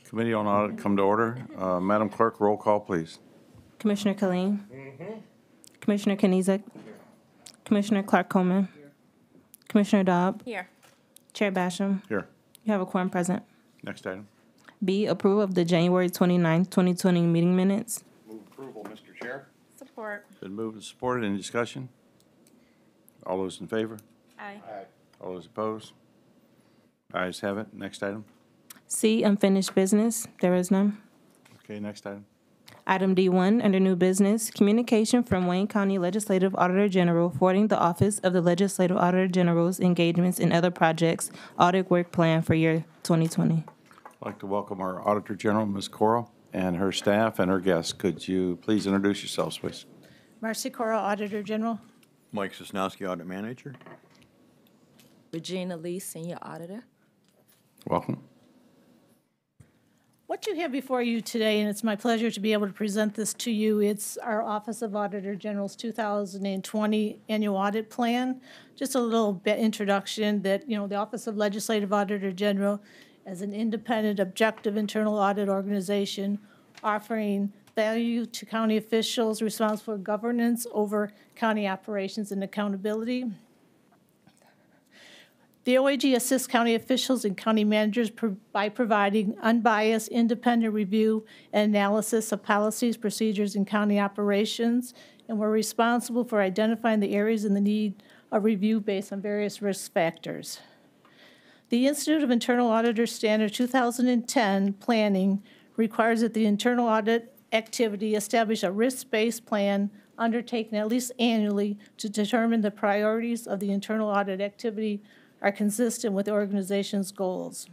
Committee on Audit come to order. Madam Clerk, roll call, please. Commissioner Killeen. Commissioner Knizek. Commissioner Clark-Coleman. Commissioner Dobb. Here. Chair Basham. Here. You have a quorum present. Next item. B, approval of the January 29, 2020 meeting minutes. Move approval, Mr. Chair. Support. Been moved and supported. Any discussion? All those in favor? Aye. All those opposed? Ayes have it. Next item. C, unfinished business. There is none. Okay, next item. Item D1, under new business, communication from Wayne County Legislative Auditor General forwarding the Office of the Legislative Auditor General's engagements in other projects, audit work plan for year 2020. I'd like to welcome our Auditor General, Ms. Coral, and her staff and her guests. Could you please introduce yourselves, please? Marcy Cora, Auditor General. Mike Sosnowski, Audit Manager. Regina Lee, Senior Auditor. Welcome. What you have before you today, and it's my pleasure to be able to present this to you, it's our Office of Auditor General's 2020 Annual Audit Plan. Just a little bit introduction that, the Office of Legislative Auditor General as an independent, objective internal audit organization offering value to county officials responsible for governance over county operations and accountability. The OAG assists county officials and county managers by providing unbiased, independent review and analysis of policies, procedures, and county operations, and we're responsible for identifying the areas in the need of review based on various risk factors. The Institute of Internal Auditor Standard 2010 planning requires that the internal audit activity establish a risk-based plan undertaken at least annually to determine the priorities of the internal audit activity are consistent with the organization's goals.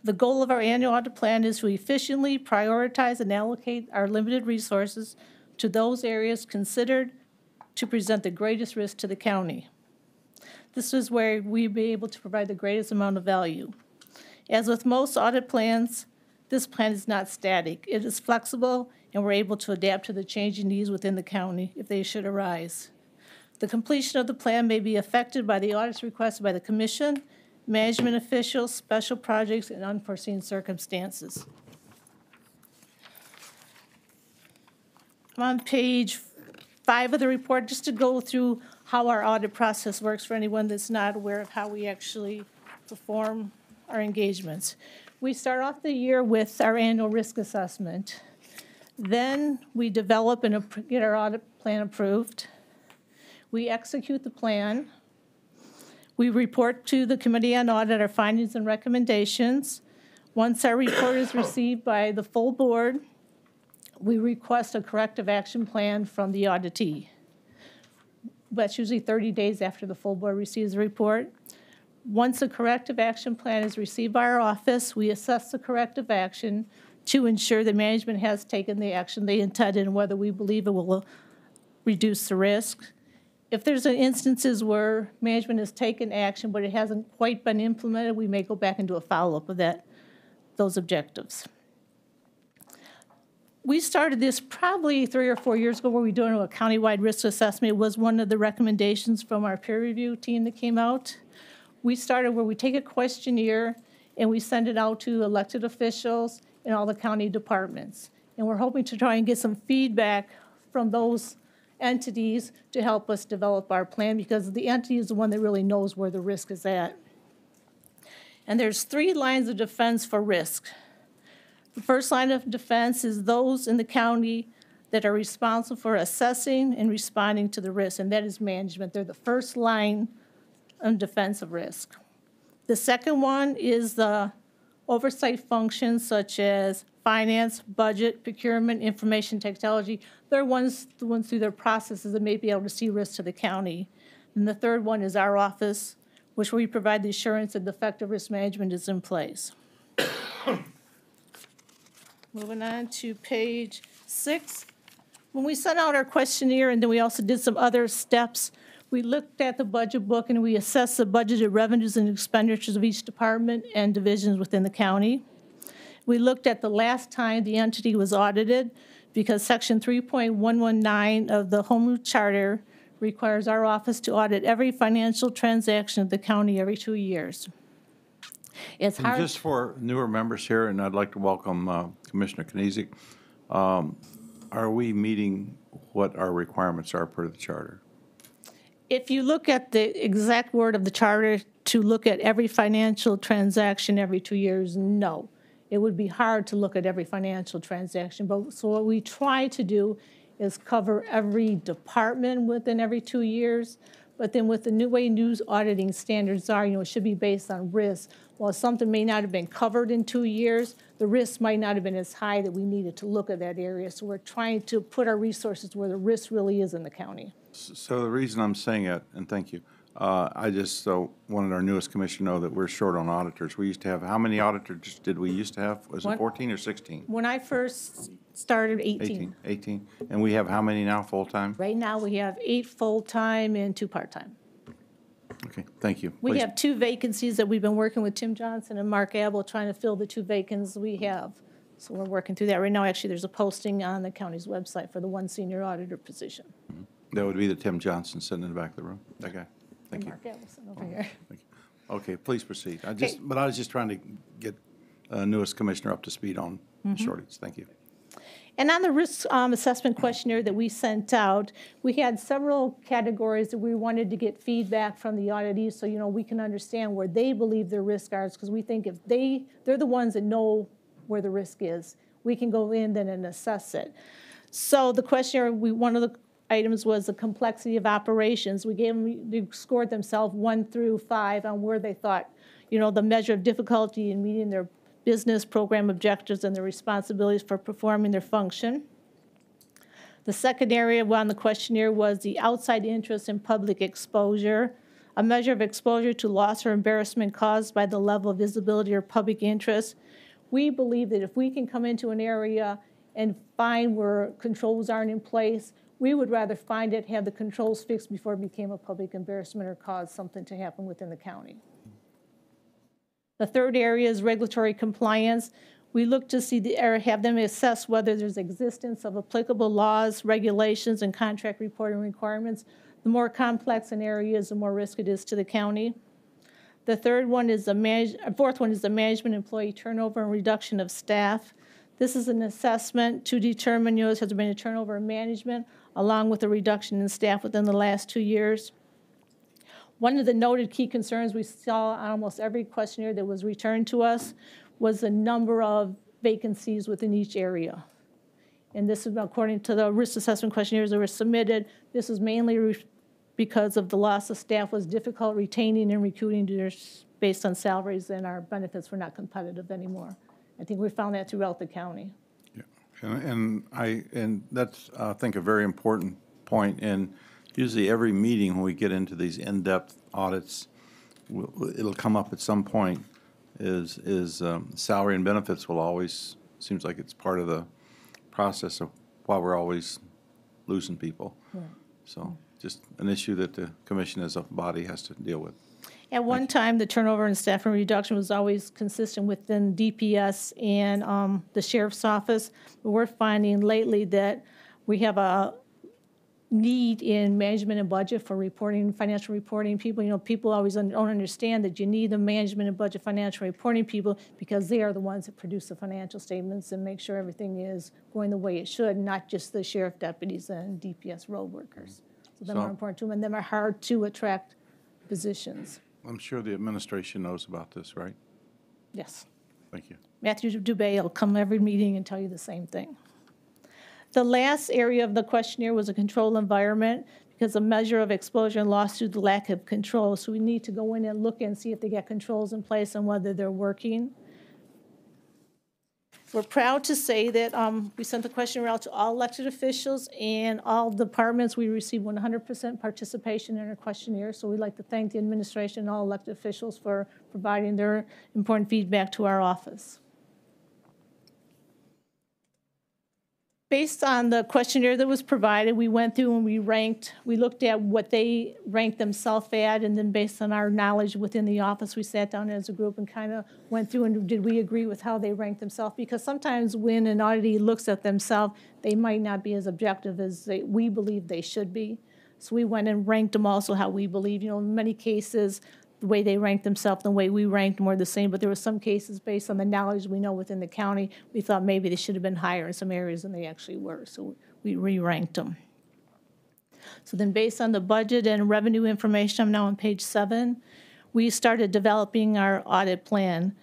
The goal of our annual audit plan is to efficiently prioritize and allocate our limited resources to those areas considered to present the greatest risk to the county. This is where we'll be able to provide the greatest amount of value. As with most audit plans, this plan is not static. It is flexible, and we're able to adapt to the changing needs within the county if they should arise. The completion of the plan may be affected by the audits requested by the Commission, management officials, special projects, and unforeseen circumstances. I'm on page 5 of the report, just to go through how our audit process works for anyone that's not aware of how we actually perform our engagements. We start off the year with our annual risk assessment. Then we develop and get our audit plan approved. We execute the plan. We report to the Committee on Audit our findings and recommendations. Once our report is received by the full board, we request a corrective action plan from the auditee. That's usually 30 days after the full board receives the report. Once a corrective action plan is received by our office, we assess the corrective action to ensure that management has taken the action they intended and whether we believe it will reduce the risk. If there's instances where management has taken action but it hasn't quite been implemented, we may go back and do a follow-up of those objectives. We started this probably 3 or 4 years ago where we were doing a countywide risk assessment. It was one of the recommendations from our peer review team that came out. We started where we take a questionnaire and we send it out to elected officials and all the county departments. And we're hoping to try and get some feedback from those entities to help us develop our plan, because the entity is the one that really knows where the risk is at. And there's 3 lines of defense for risk. The first line of defense is those in the county that are responsible for assessing and responding to the risk, and that is management. They're the first line of defense of risk. The second one is the oversight functions such as finance, budget, procurement, information technology. They're the ones through their processes that may be able to see risk to the county. And the third one is our office, which we provide the assurance that effective risk management is in place. Moving on to page 6. When we sent out our questionnaire, and then we also did some other steps, we looked at the budget book and we assessed the budgeted revenues and expenditures of each department and divisions within the county. We looked at the last time the entity was audited, because section 3.119 of the Home Rule Charter requires our office to audit every financial transaction of the county every 2 years. It's And hard. just for newer members here, and I'd like to welcome Commissioner Kniezek, are we meeting what our requirements are per the charter? If you look at the exact word of the charter, to look at every financial transaction every 2 years, no. It would be hard to look at every financial transaction, but so what we try to do is cover every department within every 2 years. But then with the new way news auditing standards are, it should be based on risk. While something may not have been covered in 2 years, the risk might not have been as high that we needed to look at that area. So we're trying to put our resources where the risk really is in the county. So the reason I'm saying it, and thank you, I just wanted our newest commissioner to know that we're short on auditors. We used to have, how many auditors did we used to have? Was it One. 14 or 16? When I first started, 18. 18. And we have how many now full-time? Right now, we have 8 full-time and 2 part-time. Okay, thank you. We Please. have 2 vacancies that we've been working with Tim Johnson and Mark Abel, trying to fill the 2 vacancies we have. So we're working through that right now. Actually, there's a posting on the county's website for the 1 senior auditor position. That would be the Tim Johnson sitting in the back of the room, that guy. Thank And you. Mark Abelson over here. Thank you. Okay, please proceed. Okay. But I was just trying to get newest commissioner up to speed on shortage. Thank you. And on the risk assessment questionnaire that we sent out, we had several categories that we wanted to get feedback from the auditees so, we can understand where they believe their risk are, because we think if they're the ones that know where the risk is, we can go in then and assess it. So the questionnaire, one of the items was the complexity of operations. We gave them, they scored themselves 1 through 5 on where they thought, the measure of difficulty in meeting their business program objectives and their responsibilities for performing their function. The second area on the questionnaire was the outside interest in public exposure, a measure of exposure to loss or embarrassment caused by the level of visibility or public interest. We believe that if we can come into an area and find where controls aren't in place, we would rather find it, have the controls fixed before it became a public embarrassment or caused something to happen within the county. The third area is regulatory compliance. We look to see have them assess whether there's existence of applicable laws, regulations, and contract reporting requirements. The more complex an area is, the more risk it is to the county. The fourth one is the management employee turnover and reduction of staff. This is an assessment to determine, has there been a turnover in management along with a reduction in staff within the last 2 years. One of the noted key concerns we saw on almost every questionnaire that was returned to us was the number of vacancies within each area. And this is according to the risk assessment questionnaires that were submitted. This was mainly because of the loss of staff was difficult retaining and recruiting based on salaries, and our benefits were not competitive anymore. I think we found that throughout the county. Yeah, and that's, I think, a very important point. And usually every meeting when we get into these in-depth audits, it'll come up at some point, is salary and benefits will always, seems like it's part of the process of why we're always losing people. Right. So just an issue that the commission as a body has to deal with. At one time, the turnover and staffing reduction was always consistent within DPS and the sheriff's office. But we're finding lately that we have a need in management and budget for reporting, financial reporting people. People always don't understand that you need the management and budget financial reporting people because they are the ones that produce the financial statements and make sure everything is going the way it should, not just the sheriff deputies and DPS road workers. So them are important too, and them are hard to attract positions. I'm sure the administration knows about this, right? Yes. Thank you. Matthew Dubé will come every meeting and tell you the same thing. The last area of the questionnaire was a control environment because a measure of exposure and loss due to the lack of control. So we need to go in and look and see if they get controls in place and whether they're working. We're proud to say that we sent the questionnaire out to all elected officials and all departments. We received 100% participation in our questionnaire. So we'd like to thank the administration and all elected officials for providing their important feedback to our office. Based on the questionnaire that was provided, we went through and we looked at what they ranked themselves at, and then based on our knowledge within the office, we sat down as a group and kind of went through and did we agree with how they ranked themselves? Because sometimes when an auditee looks at themselves, they might not be as objective as we believe they should be. So we went and ranked them also how we believe. In many cases, the way they ranked themselves, the way we ranked them were the same, but there were some cases based on the knowledge we know within the county, we thought maybe they should have been higher in some areas than they actually were, so we re-ranked them. So then based on the budget and revenue information, I'm now on page 7, we started developing our audit plan.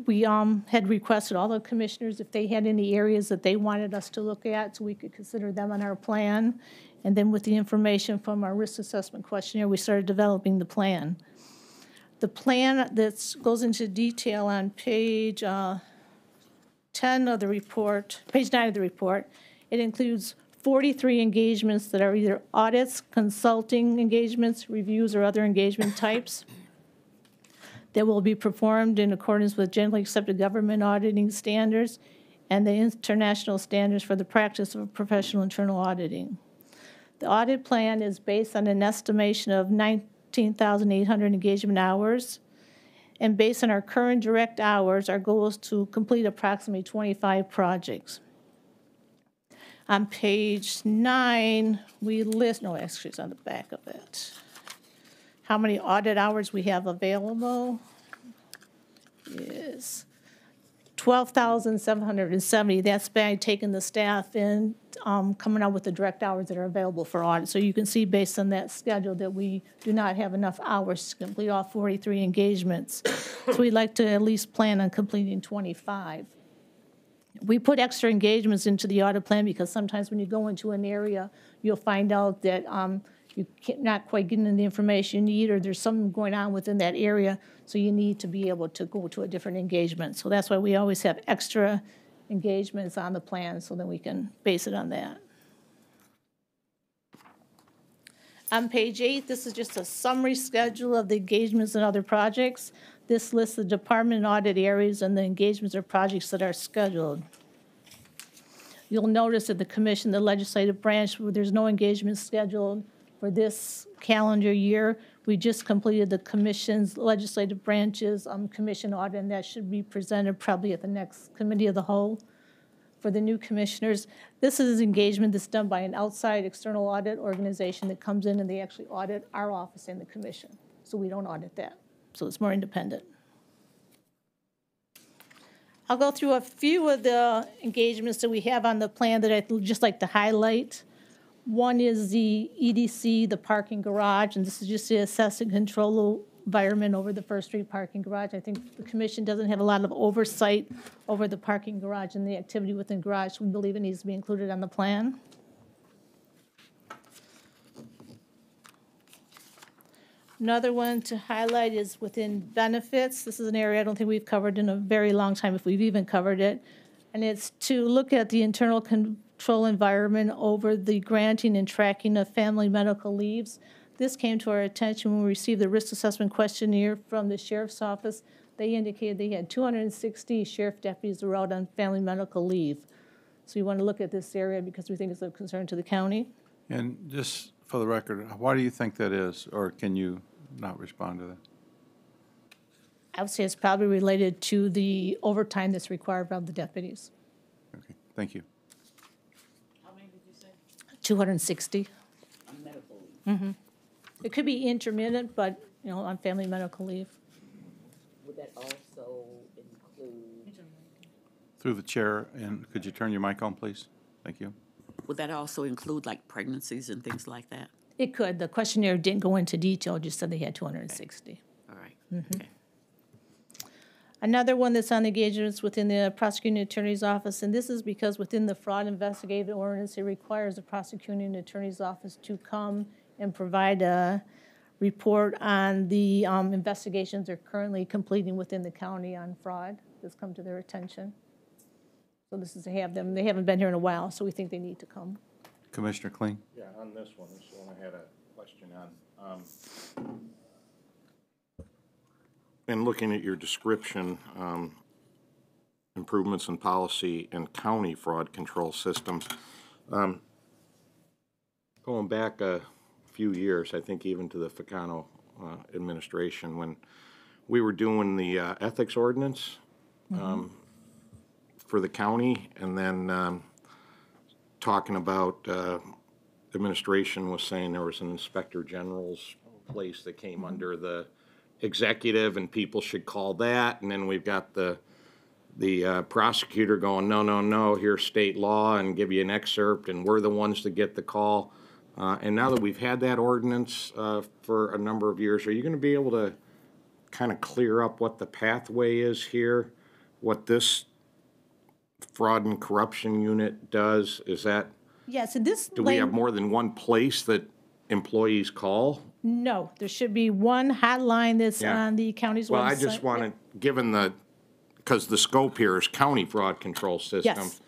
We had requested all the commissioners if they had any areas that they wanted us to look at so we could consider them on our plan. And then with the information from our risk assessment questionnaire, we started developing the plan. The plan that goes into detail on page 10 of the report, page 9 of the report, it includes 43 engagements that are either audits, consulting engagements, reviews, or other engagement types that will be performed in accordance with generally accepted government auditing standards and the international standards for the practice of professional internal auditing. The audit plan is based on an estimation of 19,800 engagement hours, and based on our current direct hours, our goal is to complete approximately 25 projects. On page 9, we list, no, actually it's on the back of it, how many audit hours we have available is 12,770. That's by taking the staff in, coming out with the direct hours that are available for audit. So you can see based on that schedule that we do not have enough hours to complete all 43 engagements. So we'd like to at least plan on completing 25. We put extra engagements into the audit plan because sometimes when you go into an area, you'll find out that you're not quite getting the information you need, or there's something going on within that area, so you need to be able to go to a different engagement. So that's why we always have extra engagements on the plan, so then we can base it on that. On page 8, this is just a summary schedule of the engagements and other projects. This lists the department and audit areas and the engagements or projects that are scheduled. You'll notice that the commission, the legislative branch, there's no engagement scheduled for this calendar year. We just completed the commission's legislative branches commission audit, and that should be presented probably at the next committee of the whole for the new commissioners. This is engagement that's done by an outside external audit organization that comes in and they actually audit our office and the commission. So we don't audit that. So it's more independent. I'll go through a few of the engagements that we have on the plan that I'd just like to highlight. One is the EDC, the parking garage, and this is just to assess and control environment over the First Street parking garage. I think the commission doesn't have a lot of oversight over the parking garage and the activity within garage. We believe it needs to be included on the plan. Another one to highlight is within benefits. This is an area I don't think we've covered in a very long time, if we've even covered it. And it's to look at the internal control environment over the granting and tracking of family medical leaves. This came to our attention when we received the risk assessment questionnaire from the sheriff's office. They indicated they had 260 sheriff deputies who were out on family medical leave. So we want to look at this area because we think it's of concern to the county. And just for the record, why do you think that is, or can you not respond to that? I would say it's probably related to the overtime that's required by the deputies. Okay, thank you. How many did you say? 260. On medical leave? Mm-hmm. It could be intermittent, but, you know, on family medical leave. Would that also include, Through the chair, and could you turn your mic on, please? Thank you. would that also include like pregnancies and things like that? It could. The questionnaire didn't go into detail, just said they had 260. All right. Mm-hmm. Okay. Another one that's on engagements within the prosecuting attorney's office, and this is because within the fraud investigative ordinance, it requires the prosecuting attorney's office to come and provide a report on the investigations they're currently completing within the county on fraud that's come to their attention. So this is to have them, they haven't been here in a while, so we think they need to come. Commissioner Kling? Yeah, on this one I had a question on. In looking at your description, improvements in policy and county fraud control systems, going back a few years, I think even to the Ficano administration, when we were doing the ethics ordinance for the county, and then talking about administration was saying there was an inspector general's place that came under the executive and people should call that, and then we've got the prosecutor going, no, here's state law, and give you an excerpt, and we're the ones to get the call. And now that we've had that ordinance for a number of years, are you going to be able to kind of clear up what the pathway is here? What this fraud and corruption unit does? Is that, Yes, and this. do we have more than one place that employees call? No, there should be one hotline that's Yeah. on the county's website. Well, I just wanted, given because the scope here is county fraud control system. Yes.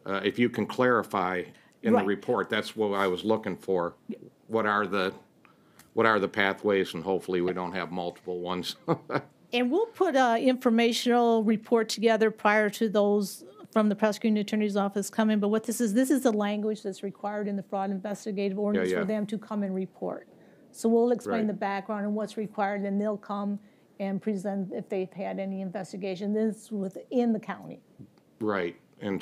If you can clarify in the Right. report, that's what I was looking for. What are the pathways, and hopefully we don't have multiple ones. And we'll put an informational report together prior to those from the prosecuting attorney's office coming. But what this is the language that's required in the fraud investigative ordinance yeah. for them to come and report. So we'll explain Right. the background and what's required, and they'll come and present if they've had any investigation. This is within the county. Right, and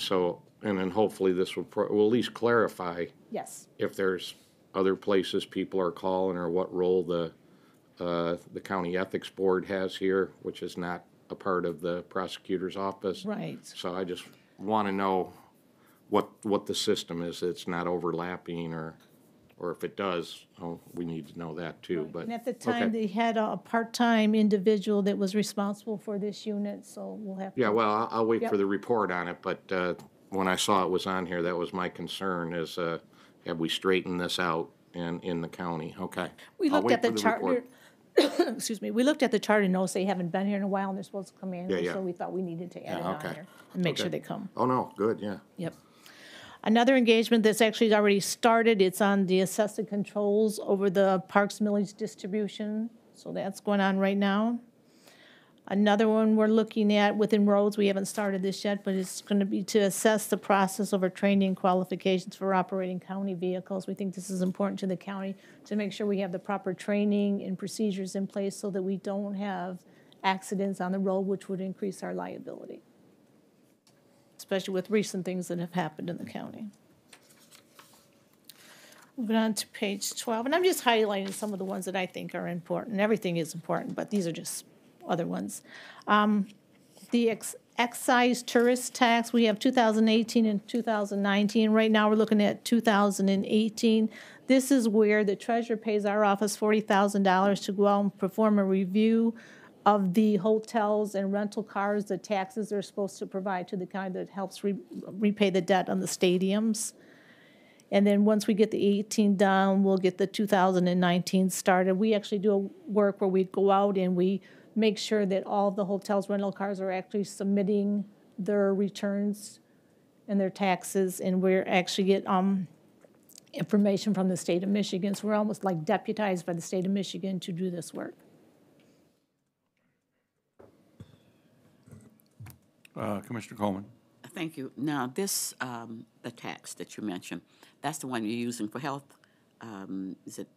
then hopefully this will at least clarify Yes. if there's other places people are calling, or what role the county ethics board has here, which is not a part of the prosecutor's office. Right. So I just want to know what the system is. It's not overlapping, or if it does, we need to know that too. But And at the time, okay. they had a part-time individual that was responsible for this unit, so we'll have to. Yeah, well, I'll wait Yep. for the report on it, but when I saw it was on here, that was my concern, is have we straightened this out in the county? Okay. We I'll looked wait at the for charter, report. excuse me, we looked at the charter notes, they haven't been here in a while, and they're supposed to come in, Yeah. so we thought we needed to add it Yeah, on okay. there and make sure Okay. they come. Oh, no, good, yeah. Yep. Another engagement that's actually already started, it's on the assessed controls over the parks millage distribution, so that's going on right now. Another one we're looking at within roads, we haven't started this yet, but it's going to be to assess the process over training and qualifications for operating county vehicles. We think this is important to the county to make sure we have the proper training and procedures in place so that we don't have accidents on the road, which would increase our liability, especially with recent things that have happened in the county. Moving on to page 12, and I'm just highlighting some of the ones that I think are important. Everything is important, but these are just other ones. The excise tourist tax, we have 2018 and 2019. Right now, we're looking at 2018. This is where the treasurer pays our office $40,000 to go out and perform a review of the hotels and rental cars, the taxes they're supposed to provide to the county that helps repay the debt on the stadiums. And then once we get the 18 done, we'll get the 2019 started. We actually do a work where we go out and we make sure that all of the hotels, rental cars are actually submitting their returns and their taxes, and we're actually get information from the state of Michigan. So we're almost like deputized by the state of Michigan to do this work. Commissioner Coleman. Thank you. Now, this, the tax that you mentioned, that's the one you're using for health? Is it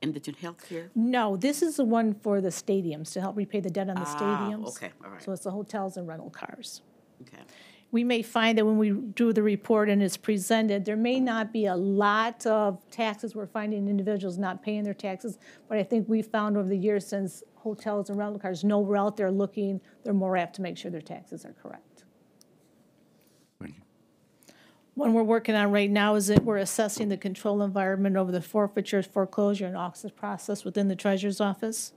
indigent health care? No, this is the one for the stadiums, to help repay the debt on the stadiums. Okay, all right. So it's the hotels and rental cars. Okay. We may find that when we do the report and it's presented, there may not be a lot of taxes. We're finding individuals not paying their taxes, but I think we've found over the years, since hotels and rental cars know we're out there looking, they're more apt to make sure their taxes are correct. Thank you. One we're working on right now is that we're assessing the control environment over the forfeiture, foreclosure, and auction process within the treasurer's office.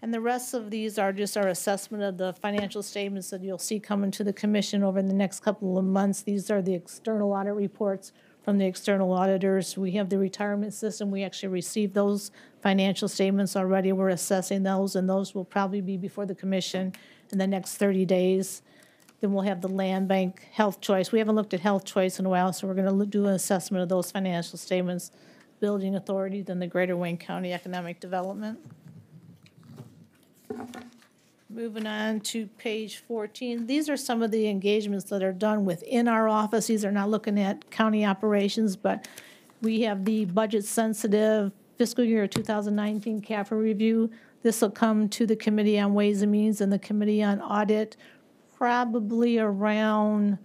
And the rest of these are just our assessment of the financial statements that you'll see coming to the commission over the next couple of months. These are the external audit reports from the external auditors. We have the retirement system. We actually received those financial statements already. We're assessing those, and those will probably be before the commission in the next 30 days. Then we'll have the land bank, health choice. We haven't looked at health choice in a while, so we're going to do an assessment of those financial statements, building authority, then the Greater Wayne County Economic Development. Moving on to page 14, these are some of the engagements that are done within our office. These are not looking at county operations, but we have the budget-sensitive fiscal year 2019 CAFR review. This will come to the Committee on Ways and Means and the Committee on Audit probably around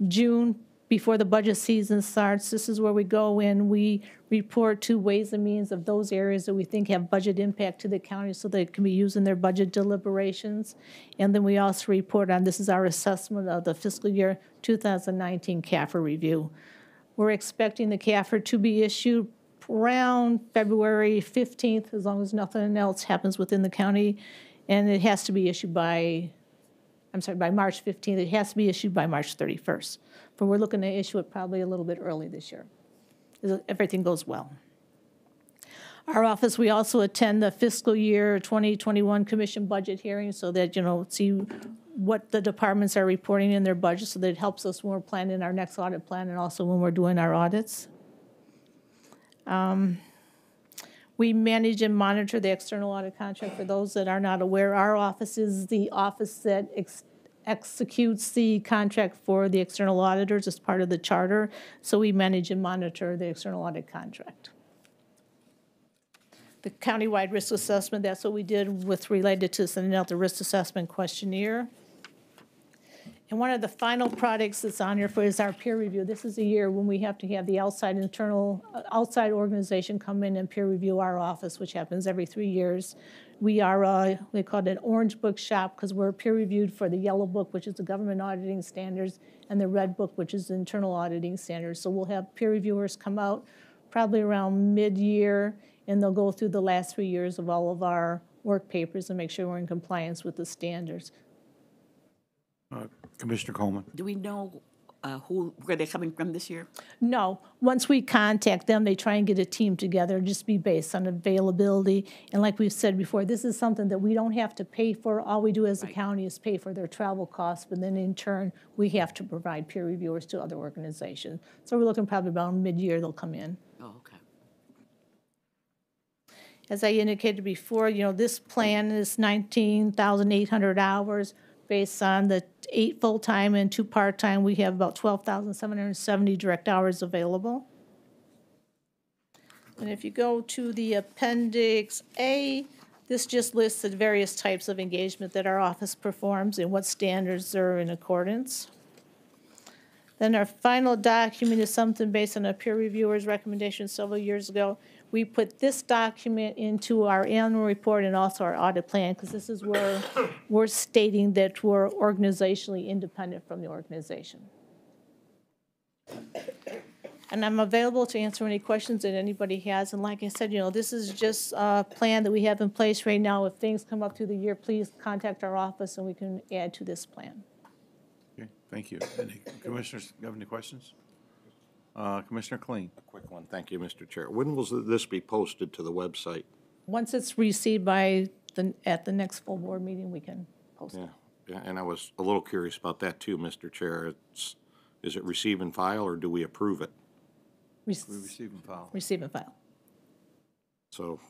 June, before the budget season starts, this is where we go in, we report to Ways and Means of those areas that we think have budget impact to the county so they can be used in their budget deliberations. And then we also report on, this is our assessment of the fiscal year 2019 CAFR review. We're expecting the CAFR to be issued around February 15th, as long as nothing else happens within the county. And it has to be issued by March 15th. It has to be issued by March 31st. But we're looking to issue it probably a little bit early this year, if everything goes well. Our office, we also attend the fiscal year 2021 commission budget hearing so that, see what the departments are reporting in their budget, so that it helps us when we're planning our next audit plan and also when we're doing our audits. We manage and monitor the external audit contract. For those that are not aware, our office is the office that executes the contract for the external auditors as part of the charter. So we manage and monitor the external audit contract. The countywide risk assessment, that's what we did with related to sending out the risk assessment questionnaire. And one of the final products that's on here is our peer review. This is a year when we have to have the outside organization come in and peer review our office, which happens every 3 years. We are, we call it an orange book shop because we're peer reviewed for the yellow book, which is the government auditing standards, and the red book, which is the internal auditing standards. So we'll have peer reviewers come out probably around mid-year, and they'll go through the last 3 years of all of our work papers and make sure we're in compliance with the standards. Commissioner Coleman. Do we know where they're coming from this year? No. Once we contact them, they try and get a team together, just be based on availability. And like we've said before, this is something that we don't have to pay for. All we do as a county is pay for their travel costs, but then in turn, we have to provide peer reviewers to other organizations. So we're looking probably about mid-year they'll come in. Oh, okay. As I indicated before, this plan is 19,800 hours. Based on the 8 full-time and 2 part-time, we have about 12,770 direct hours available. And if you go to the Appendix A, this just lists the various types of engagement that our office performs and what standards are in accordance. Then our final document is something based on a peer reviewer's recommendation several years ago. We put this document into our annual report and also our audit plan because this is where we're stating that we're organizationally independent from the organization. And I'm available to answer any questions that anybody has. And like I said, this is just a plan that we have in place right now. If things come up through the year, please contact our office and we can add to this plan. Okay, thank you. Any commissioners have any questions? Commissioner Kleen. A quick one. Thank you, Mr. Chair. When will this be posted to the website? Once it's received at the next full board meeting, we can post it. Yeah, and I was a little curious about that too, Mr. Chair. Is it receive and file, or do we approve it? We receive and file. Receive and file. So,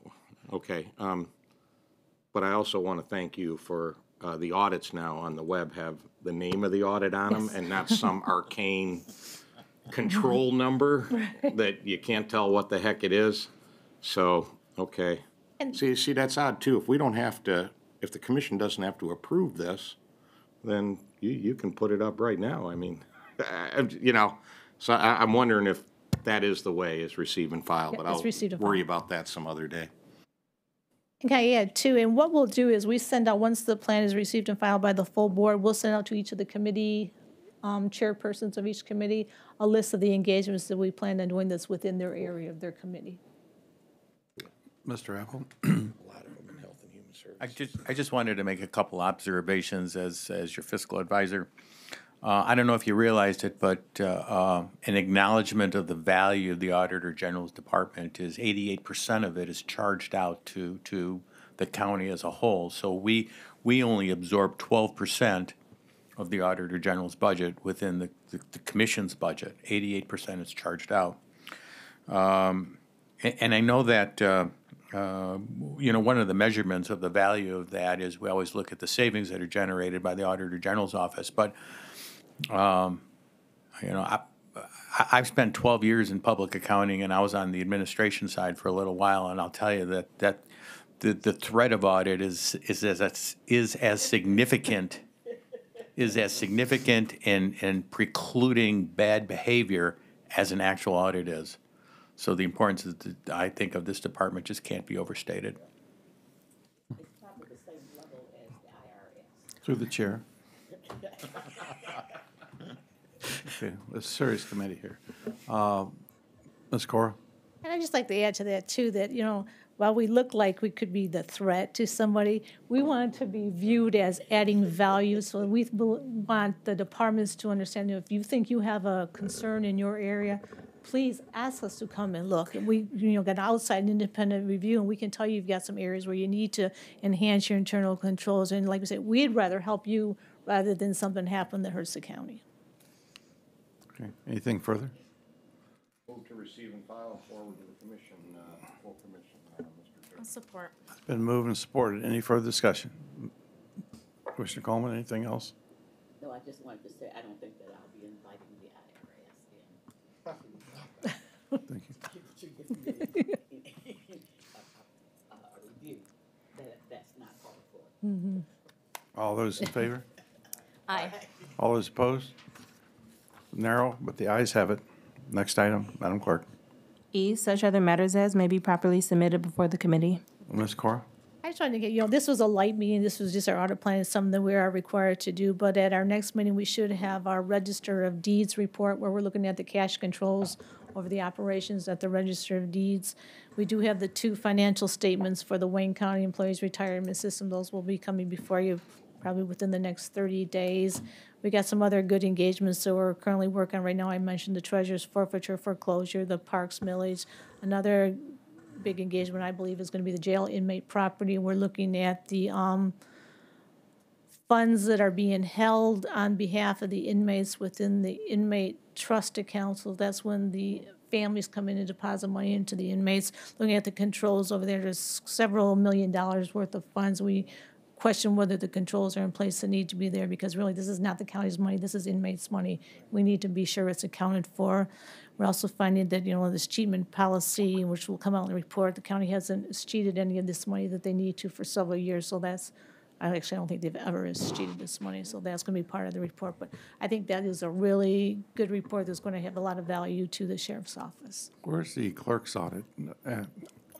okay. But I also want to thank you for the audits now on the web have the name of the audit on them and not some arcane control number that you can't tell what the heck it is. So, okay. See, that's odd too. If we don't have to, if the commission doesn't have to approve this, then you can put it up right now. I mean, so I'm wondering if that is the way, is receive and file, but I'll worry about that some other day. Okay, yeah, too. And what we'll do is we send out, once the plan is received and filed by the full board, we'll send out to each of the committee chairpersons of each committee a list of the engagements that we plan on doing that's within their area of their committee. Mr. Apple. A lot of them in health and human services. I just wanted to make a couple observations as your fiscal advisor. I don't know if you realized it, but an acknowledgement of the value of the Auditor General's department is 88% of it is charged out to the county as a whole. So we only absorb 12% of the Auditor General's budget within the Commission's budget. 88% is charged out. And I know that, one of the measurements of the value of that is we always look at the savings that are generated by the Auditor General's office. But, I've spent 12 years in public accounting, and I was on the administration side for a little while, and I'll tell you that the threat of audit is as significant is as significant in precluding bad behavior as an actual audit is. So the importance, I think, of this department just can't be overstated. Through the chair. Okay, it's a serious committee here. Ms. Cora? And I'd just like to add to that, too, that, while we look like we could be the threat to somebody, we want to be viewed as adding value. So we want the departments to understand, if you think you have a concern in your area, please ask us to come and look. And we, get an outside independent review, and we can tell you you've got some areas where you need to enhance your internal controls. And like we said, we'd rather help you rather than something happen that hurts the county. Okay, anything further? Move to receive and file and forward to the commission, full commission, Mr. Chair. Support. It's been moved and supported. Any further discussion? Commissioner Coleman, anything else? No, I just wanted to say, I don't think that I'll be inviting the Thank you. IRS in. A review, that's not called for. All those in favor? Aye. All those opposed? Narrow, but the ayes have it. Next item, Madam Clerk. E, such other matters as may be properly submitted before the committee. Ms. Cora? I just wanted to get, this was a light meeting. This was just our audit plan. It's something that we are required to do. But at our next meeting, we should have our Register of Deeds report where we're looking at the cash controls over the operations at the Register of Deeds. We do have the 2 financial statements for the Wayne County Employees Retirement System. Those will be coming before you probably within the next 30 days. We got some other good engagements that we're currently working on right now. I mentioned the treasurer's forfeiture foreclosure, the parks millage. Another big engagement, I believe, is going to be the jail inmate property. We're looking at the funds that are being held on behalf of the inmates within the inmate trust account. So that's when the families come in and deposit money into the inmates. Looking at the controls over there, there's several $1 million worth of funds. We question whether the controls are in place that need to be there, because really this is not the county's money, this is inmates' money. We need to be sure it's accounted for. We're also finding that, this cheatment policy, which will come out in the report, the county hasn't cheated any of this money that they need to for several years, so that's, I don't think they've ever cheated this money, so that's going to be part of the report. But I think that is a really good report that's going to have a lot of value to the sheriff's office. Where's the clerk's audit?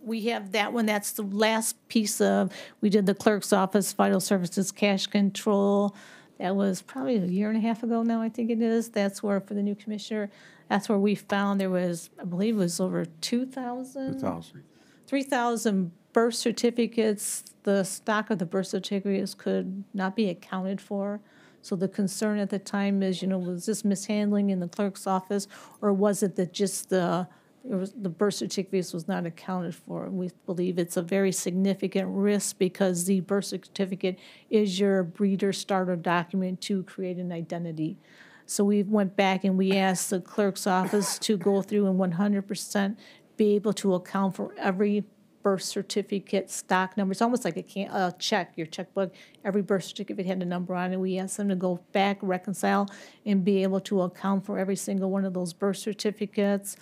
We have that one. That's the last piece of, we did the clerk's office, vital services, cash control. That was probably a year and a half ago now, I think it is. That's where, for the new commissioner, that's where we found there was, I believe it was over 3,000 birth certificates. The stock of the birth certificates could not be accounted for. So the concern at the time is, was this mishandling in the clerk's office, or was it that just the birth certificates was not accounted for? We believe it's a very significant risk because the birth certificate is your breeder starter document to create an identity. So we went back and we asked the clerk's office to go through and 100% be able to account for every birth certificate stock number. It's almost like a check, your checkbook. Every birth certificate had a number on it. We asked them to go back, reconcile, and be able to account for every single one of those birth certificates.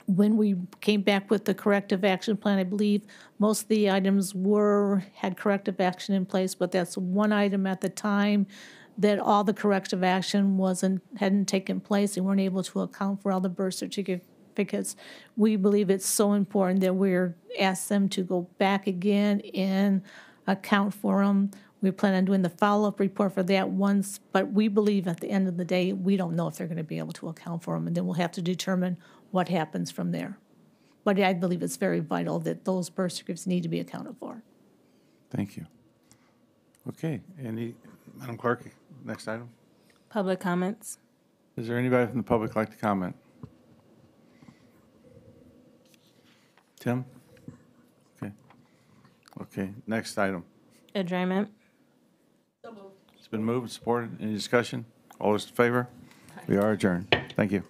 When we came back with the corrective action plan, I believe most of the items had corrective action in place, but that's one item at the time that all the corrective action hadn't taken place. They weren't able to account for all the birth certificates. We believe it's so important that we're asked them to go back again and account for them. We plan on doing the follow-up report for that once, but we believe at the end of the day, we don't know if they're going to be able to account for them, and then we'll have to determine what happens from there. But I believe it's very vital that those birth certificates need to be accounted for. Thank you. Okay, Madam Clerk, next item. Public comments. Is there anybody from the public like to comment? Tim? Okay, next item. Adjournment. It's been moved and supported. Any discussion? All those in favor? We are adjourned. Thank you.